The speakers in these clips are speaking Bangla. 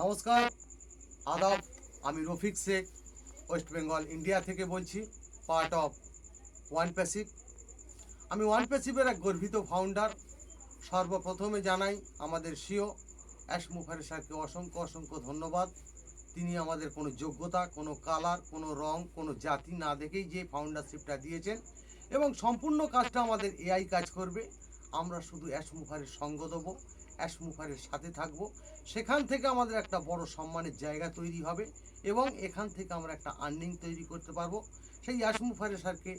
নমস্কার, আদাব। আমি রফিক শেখ, ওয়েস্ট বেঙ্গল ইন্ডিয়া থেকে বলছি, পার্ট অফ ওয়ান প্যাসিভ। আমি ওয়ান প্যাসিভের এক গর্বিত ফাউন্ডার। সর্বপ্রথমে জানাই আমাদের সিও অ্যাশ মুখার্জি স্যারকে অসংখ্য অসংখ্য ধন্যবাদ। তিনি আমাদের কোনো যোগ্যতা, কোনো কালার, কোনো রং, কোনো জাতি না দেখেই যে ফাউন্ডারশিপটা দিয়েছেন এবং সম্পূর্ণ কাজটা আমাদের এআই কাজ করবে। আমরা শুধু অ্যাশ মুখার্জির সঙ্গ দেবো, অ্যাশ মুখার্জির সাথে থাকবো। সেখান থেকে আমাদের একটা বড় সম্মানের জায়গা তৈরি হবে এবং এখান থেকে আমরা একটা আর্নিং তৈরি করতে পারবো। সেই অ্যাশ মুখার্জি স্যারকে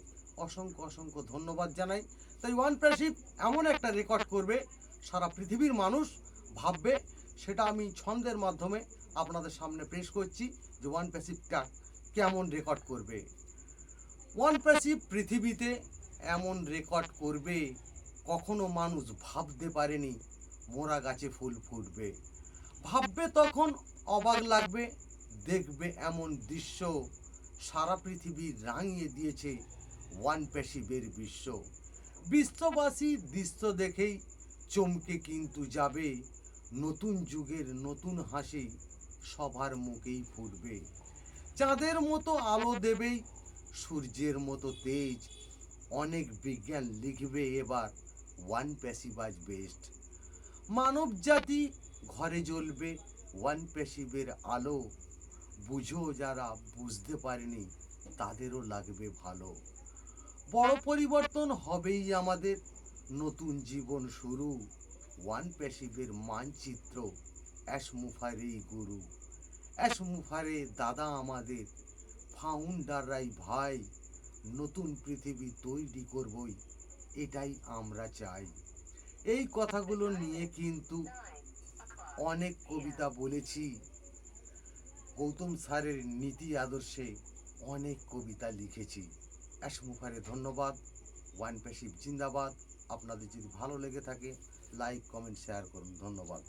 অসংখ্য অসংখ্য ধন্যবাদ জানাই। তাই ওয়ান প্যাসিভ এমন একটা রেকর্ড করবে, সারা পৃথিবীর মানুষ ভাববে। সেটা আমি ছন্দের মাধ্যমে আপনাদের সামনে পেশ করছি যে ওয়ান প্যাসিভটা কেমন রেকর্ড করবে। ওয়ান প্যাসিভ পৃথিবীতে এমন রেকর্ড করবে, কখনো মানুষ ভাবতে পারেনি মোরা গাছে ফুল ফুটবে। ভাববে তখন অবাক লাগবে, দেখবে এমন দৃশ্য সারা পৃথিবী রাঙিয়ে দিয়েছে ওয়ান প্যাসিভের বিশ্ব। বিশ্ববাসী দৃশ্য দেখেই চমকে কিন্তু যাবে, নতুন যুগের নতুন হাসি সবার মুখেই ফুটবে। চাঁদের মতো আলো দেবেই সূর্যের মতো তেজ, অনেক বিজ্ঞান লিখবে এবার ওয়ান প্যাসিভ আজ বেস্ট। মানব জাতি ঘরে জ্বলবে ওয়ান প্যাসিভের আলো, বুঝো যারা বুঝতে পারেনি তাদেরও লাগবে ভালো। বড় পরিবর্তন হবেই আমাদের, নতুন জীবন শুরু, ওয়ান প্যাসিভের মানচিত্র অ্যাশ মুখার্জি গুরু। অ্যাশ মুখার্জি দাদা আমাদের, ফাউন্ডাররাই ভাই, নতুন পৃথিবী তৈরি করবই এটাই আমরা চাই। এই কথাগুলো নিয়ে কিন্তু অনেক কবিতা বলেছি, গৌতম স্যারের নীতি আদর্শে অনেক কবিতা লিখেছি। অ্যাশ মুখার্জি ধন্যবাদ। ওয়ান প্যাসিভ জিন্দাবাদ। আপনাদের যদি ভালো লেগে থাকে লাইক, কমেন্ট, শেয়ার করুন। ধন্যবাদ।